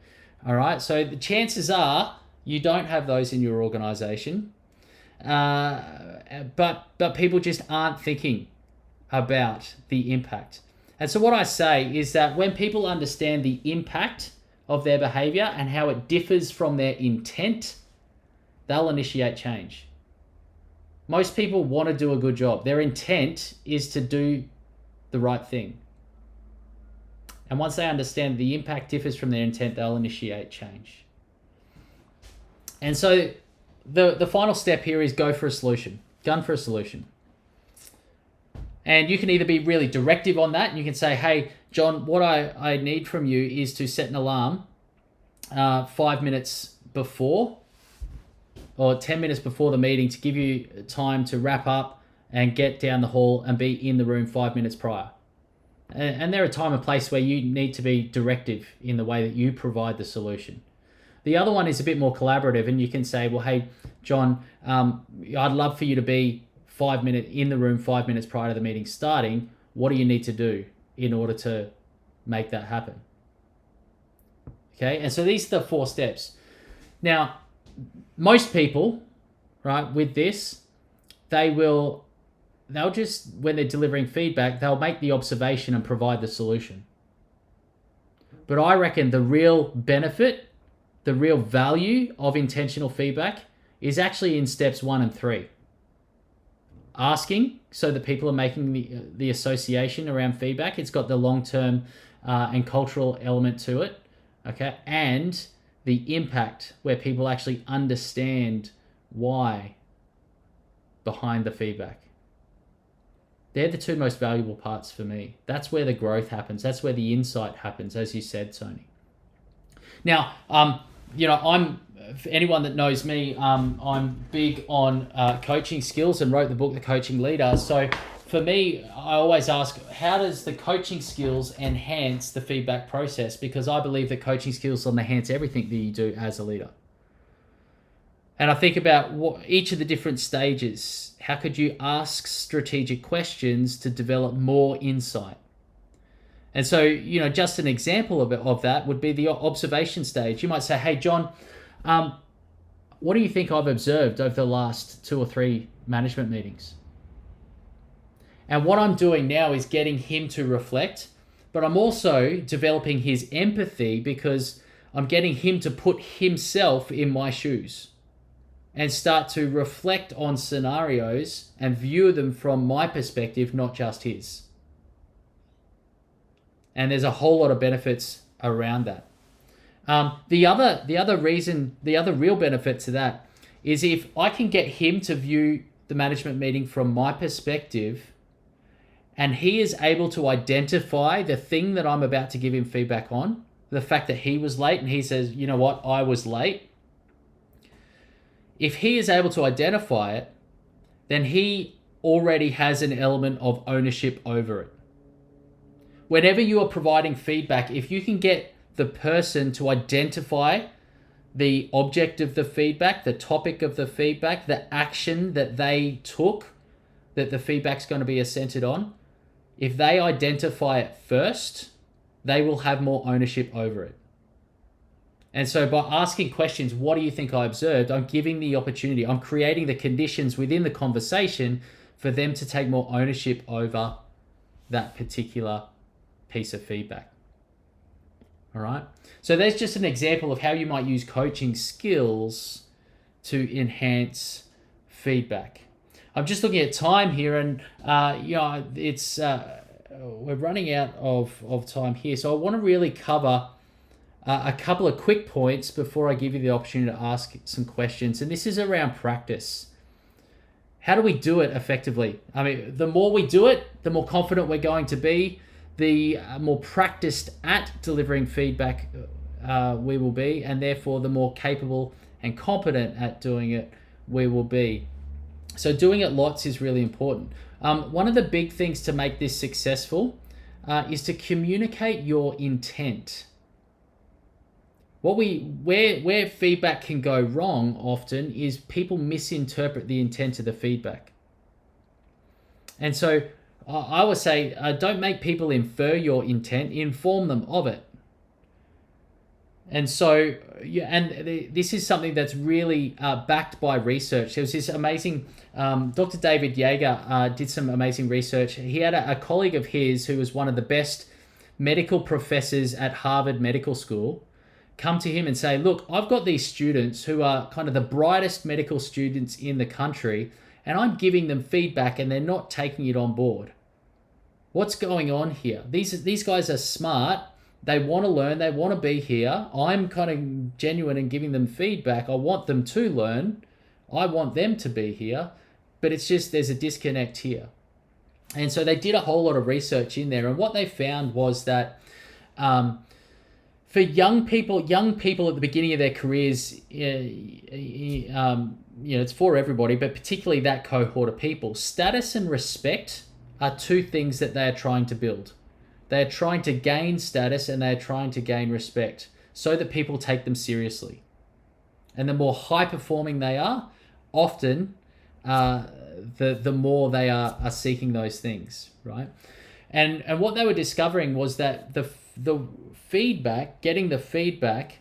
All right, so the chances are you don't have those in your organization, but people just aren't thinking about the impact. And so what I say is that when people understand the impact of their behavior and how it differs from their intent, they'll initiate change. Most people want to do a good job. Their intent is to do the right thing. And once they understand the impact differs from their intent, they'll initiate change. And so the final step here is go for a solution. Gun for a solution. And you can either be really directive on that, and you can say, hey, John, what I need from you is to set an alarm 5 minutes before or 10 minutes before the meeting to give you time to wrap up and get down the hall and be in the room 5 minutes prior. And there are time and place where you need to be directive in the way that you provide the solution. The other one is a bit more collaborative, and you can say, well, hey, John, I'd love for you to be in the room 5 minutes prior to the meeting starting. What do you need to do in order to make that happen. Okay, and so these are the 4 steps. Now, most people, right, with this, they'll just, when they're delivering feedback, they'll make the observation and provide the solution. But I reckon the real benefit, the real value of intentional feedback is actually in steps 1 and 3. Asking, so that people are making the association around feedback. It's got the long-term and cultural element to it, okay? And the impact, where people actually understand why behind the feedback. They're the 2 most valuable parts for me. That's where the growth happens. That's where the insight happens, as you said, Tony. Now, for anyone that knows me, I'm big on coaching skills and wrote the book, The Coaching Leader. So for me, I always ask, how does the coaching skills enhance the feedback process? Because I believe that coaching skills will enhance everything that you do as a leader. And I think about each of the different stages. How could you ask strategic questions to develop more insight? And so, just an example of that would be the observation stage. You might say, hey, John, what do you think I've observed over the last 2 or 3 management meetings? And what I'm doing now is getting him to reflect, but I'm also developing his empathy, because I'm getting him to put himself in my shoes and start to reflect on scenarios and view them from my perspective, not just his. And there's a whole lot of benefits around that. The other real benefit to that is if I can get him to view the management meeting from my perspective, and he is able to identify the thing that I'm about to give him feedback on, the fact that he was late, and he says, you know what, I was late. If he is able to identify it, then he already has an element of ownership over it. Whenever you are providing feedback, if you can get the person to identify the object of the feedback, the topic of the feedback, the action that they took, that the feedback's going to be centered on, if they identify it first, they will have more ownership over it. And so by asking questions, what do you think I observed? I'm giving the opportunity, I'm creating the conditions within the conversation for them to take more ownership over that particular piece of feedback. All right. So there's just an example of how you might use coaching skills to enhance feedback. I'm just looking at time here, and it's we're running out of time here. So I want to really cover a couple of quick points before I give you the opportunity to ask some questions. And this is around practice. How do we do it effectively? I mean, the more we do it, the more confident we're going to be, the more practiced at delivering feedback we will be, and therefore the more capable and competent at doing it we will be. So doing it lots is really important. One of the big things to make this successful is to communicate your intent. Where feedback can go wrong often is people misinterpret the intent of the feedback. And so I would say, don't make people infer your intent, inform them of it. And so, this is something that's really backed by research. There was this amazing, Dr. David Yeager did some amazing research. He had a colleague of his who was one of the best medical professors at Harvard Medical School come to him and say, look, I've got these students who are kind of the brightest medical students in the country, and I'm giving them feedback and they're not taking it on board. What's going on here? These guys are smart. They want to learn. They want to be here. I'm kind of genuine in giving them feedback. I want them to learn. I want them to be here. But it's just there's a disconnect here. And so they did a whole lot of research in there. And what they found was that for young people at the beginning of their careers, it's for everybody, but particularly that cohort of people, status and respect are 2 things that they are trying to build. They are trying to gain status and they are trying to gain respect so that people take them seriously. And the more high performing they are, often the more they are seeking those things, right? And what they were discovering was that the feedback, getting the feedback,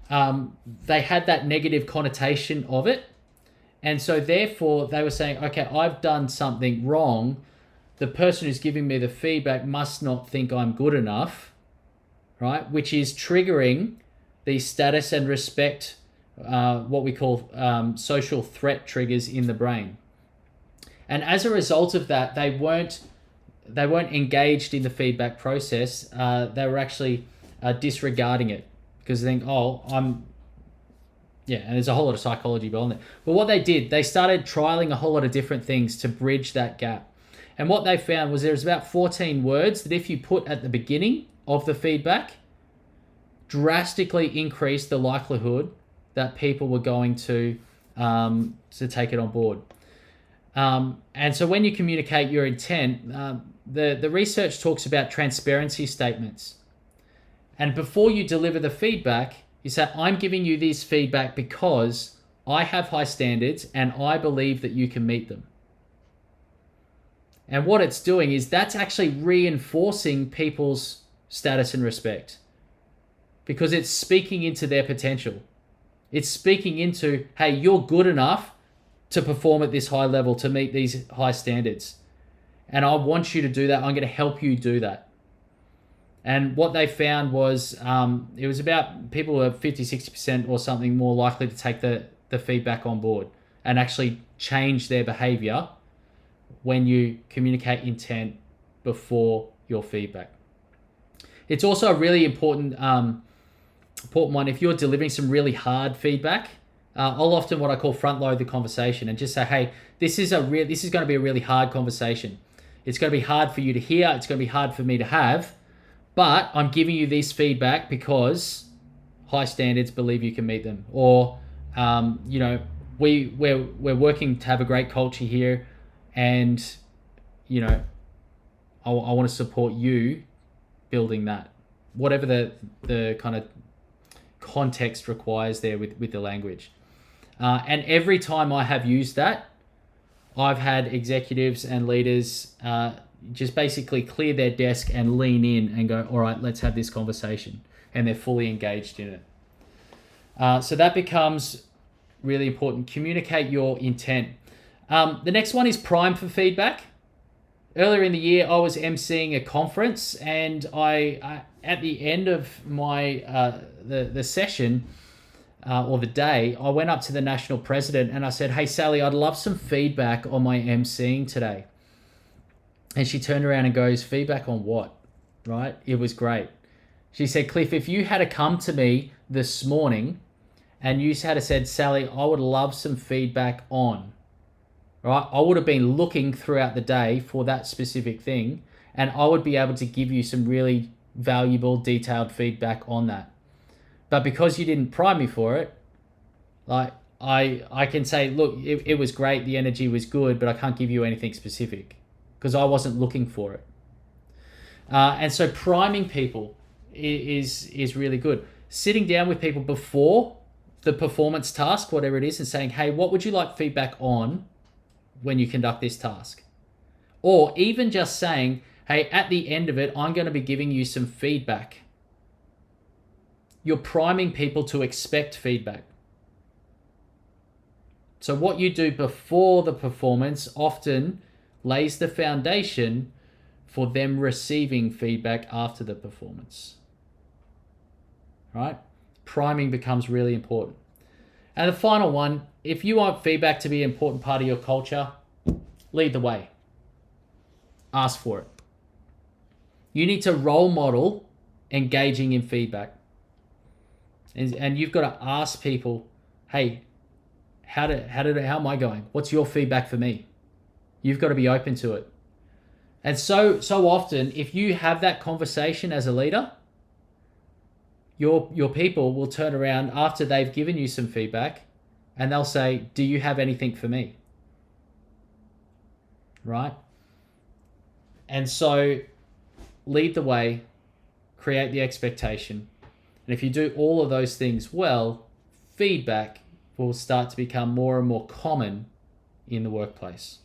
they had that negative connotation of it. And so therefore they were saying, okay, I've done something wrong. The person who's giving me the feedback must not think I'm good enough, right? Which is triggering the status and respect, what we call social threat triggers in the brain. And as a result of that, they weren't engaged in the feedback process. They were actually disregarding it because they think, and there's a whole lot of psychology behind it. But what they did, they started trialing a whole lot of different things to bridge that gap. And what they found was there's about 14 words that if you put at the beginning of the feedback, drastically increased the likelihood that people were going to take it on board. And so when you communicate your intent, the research talks about transparency statements. And before you deliver the feedback, you say, I'm giving you this feedback because I have high standards and I believe that you can meet them. And what it's doing is that's actually reinforcing people's status and respect because it's speaking into their potential. It's speaking into, hey, you're good enough to perform at this high level, to meet these high standards. And I want you to do that. I'm going to help you do that. And what they found was it was about people were 50, 60% or something more likely to take the feedback on board and actually change their behavior when you communicate intent before your feedback. It's also a really important one if you're delivering some really hard feedback. I'll often what I call front load the conversation and just say, hey, this is going to be a really hard conversation. It's going to be hard for you to hear. It's going to be hard for me to have, but I'm giving you this feedback because high standards, believe you can meet them. Or, we're working to have a great culture here, and I want to support you building that. Whatever the kind of context requires there with the language. And every time I have used that, I've had executives and leaders just basically clear their desk and lean in and go, all right, let's have this conversation. And they're fully engaged in it. So that becomes really important. Communicate your intent. The next one is prime for feedback. Earlier in the year, I was emceeing a conference, and I at the end of my the session or the day, I went up to the national president and I said, "Hey Sally, I'd love some feedback on my emceeing today." And she turned around and goes, "Feedback on what?" Right? It was great. She said, "Cliff, if you had to come to me this morning and you had said, Sally, I would love some feedback on." Right? I would have been looking throughout the day for that specific thing, and I would be able to give you some really valuable, detailed feedback on that. But because you didn't prime me for it, like I can say, look, it was great, the energy was good, but I can't give you anything specific because I wasn't looking for it. And so priming people is really good. Sitting down with people before the performance task, whatever it is, and saying, hey, what would you like feedback on when you conduct this task? Or even just saying, hey, at the end of it, I'm going to be giving you some feedback. You're priming people to expect feedback. So what you do before the performance often lays the foundation for them receiving feedback after the performance. Right? Priming becomes really important. And the final one, if you want feedback to be an important part of your culture, lead the way. Ask for it. You need to role model engaging in feedback. And you've got to ask people, hey, how am I going? What's your feedback for me? You've got to be open to it. And so often, if you have that conversation as a leader, your people will turn around after they've given you some feedback and they'll say, do you have anything for me? Right? And so lead the way, create the expectation. And if you do all of those things well, feedback will start to become more and more common in the workplace.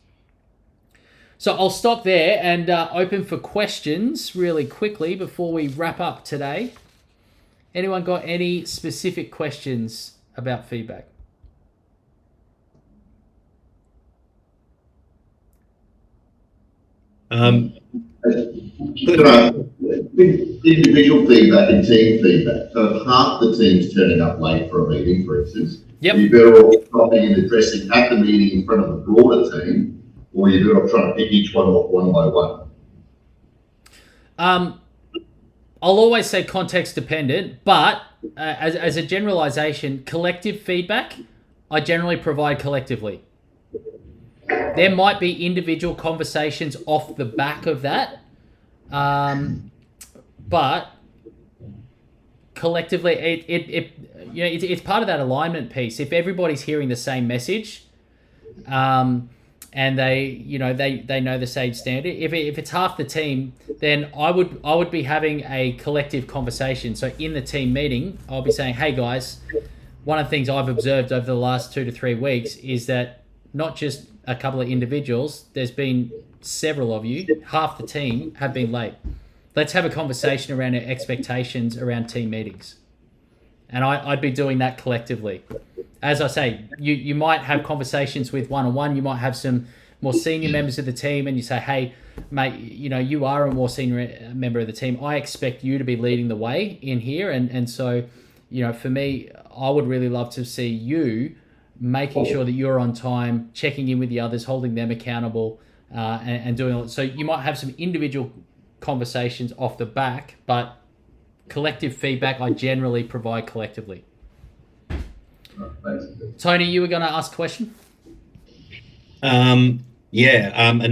So I'll stop there and open for questions really quickly before we wrap up today. Anyone got any specific questions about feedback? Individual feedback and team feedback. So if half the team's turning up late for a meeting, for instance, Yep. you're better off stopping and addressing at the meeting in front of the broader team, or you're better off trying to pick each one off one by one. I'll always say context dependent, but as a generalization, collective feedback, I generally provide collectively. There might be individual conversations off the back of that, but collectively, it's part of that alignment piece. If everybody's hearing the same message, and they know the same standard, if it's half the team, then I would be having a collective conversation. So in the team meeting, I'll be saying, hey guys, one of the things I've observed over the last 2 to 3 weeks is that not just a couple of individuals, there's been several of you, half the team have been late. Let's have a conversation around our expectations around team meetings. And I'd be doing that collectively. As I say, you might have conversations with one-on-one, you might have some more senior members of the team, and you say, hey, mate, you are a more senior member of the team. I expect you to be leading the way in here. And so, for me, I would really love to see you making sure that you're on time, checking in with the others, holding them accountable, and doing all. So you might have some individual conversations off the back, but collective feedback I generally provide collectively. Tony, you were going to ask a question? An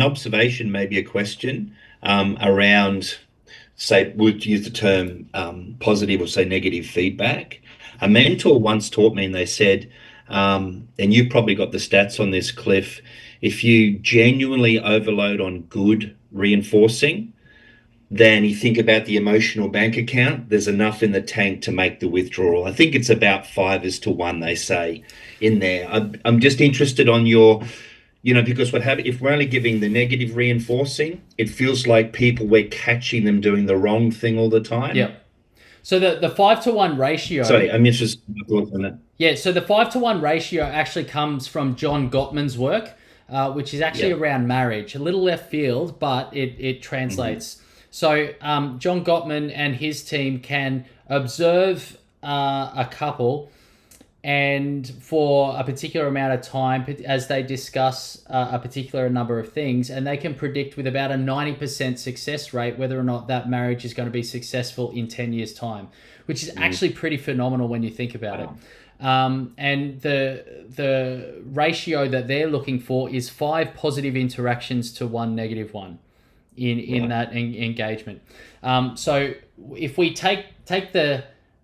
observation, maybe a question around, say, would use the term positive or say negative feedback. A mentor once taught me, and they said, and you probably got the stats on this, Cliff, if you genuinely overload on good reinforcing, then you think about the emotional bank account, there's enough in the tank to make the withdrawal. I think it's about 5-1, they say in there. I'm just interested on your, because if we're only giving the negative reinforcing, it feels like we're catching them doing the wrong thing all the time. Yeah. So the 5-1 ratio. Sorry, I'm interested in your thoughts on that. Yeah, so the 5-1 ratio actually comes from John Gottman's work, which is actually around marriage. A little left field, but it translates. Mm-hmm. So John Gottman and his team can observe a couple, and for a particular amount of time, as they discuss a particular number of things, and they can predict with about a 90% success rate whether or not that marriage is going to be successful in 10 years' time, which is actually pretty phenomenal when you think about it. And the ratio that they're looking for is 5 positive interactions to 1 negative one in that engagement. So if we take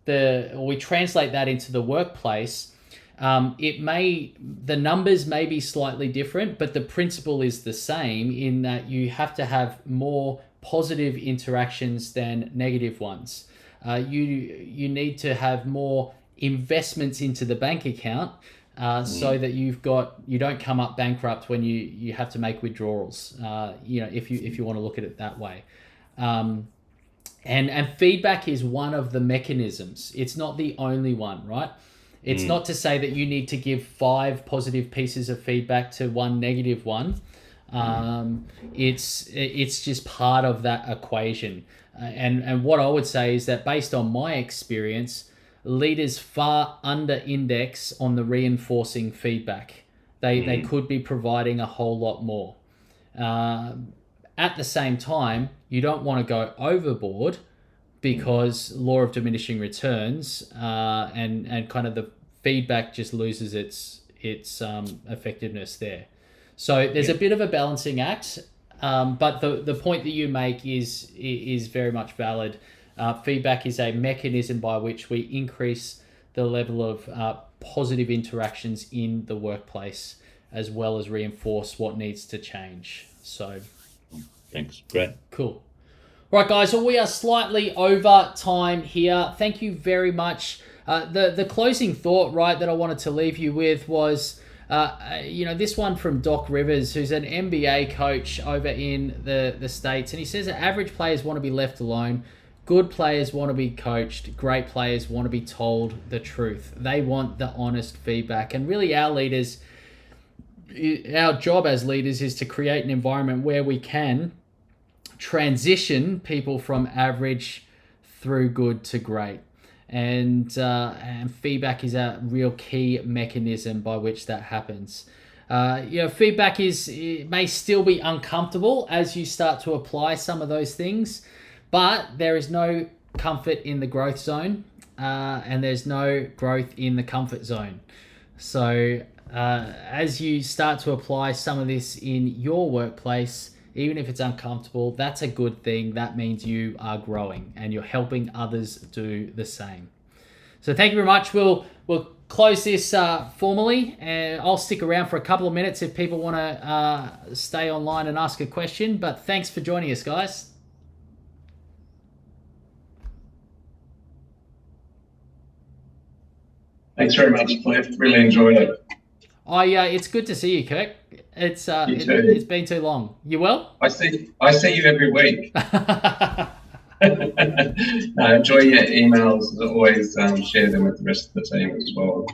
we translate that into the workplace, the numbers may be slightly different, but the principle is the same in that you have to have more positive interactions than negative ones. You need to have more investments into the bank account so that you don't come up bankrupt when you have to make withdrawals. If you want to look at it that way. And feedback is one of the mechanisms. It's not the only one, right? It's not to say that you need to give 5 positive pieces of feedback to 1 negative one. It's just part of that equation. And what I would say is that based on my experience, leaders far under index on the reinforcing feedback. They could be providing a whole lot more. At the same time, you don't want to go overboard because law of diminishing returns and kind of the feedback just loses its effectiveness there. So there's a bit of a balancing act, but the point that you make is very much valid. Feedback is a mechanism by which we increase the level of positive interactions in the workplace as well as reinforce what needs to change. So thanks. Great. Cool. All right, guys. Well, we are slightly over time here. Thank you very much. The closing thought, right, that I wanted to leave you with was This one from Doc Rivers, who's an NBA coach over in the States, and he says that average players want to be left alone. Good players want to be coached. Great players want to be told the truth. They want the honest feedback. And really our job as leaders is to create an environment where we can transition people from average through good to great. And feedback is a real key mechanism by which that happens. Feedback it may still be uncomfortable as you start to apply some of those things, but there is no comfort in the growth zone, and there's no growth in the comfort zone. So as you start to apply some of this in your workplace, even if it's uncomfortable, that's a good thing. That means you are growing and you're helping others do the same. So thank you very much. We'll close this formally, and I'll stick around for a couple of minutes if people want to stay online and ask a question. But thanks for joining us, guys. Thanks very much, Cliff. Really enjoyed it. It's good to see you, Kirk. It's been too long. You well? I see you every week. Enjoy your emails as always. Share them with the rest of the team as well.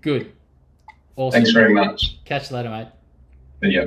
Good. Awesome. Thanks very much. Catch you later, mate. See ya.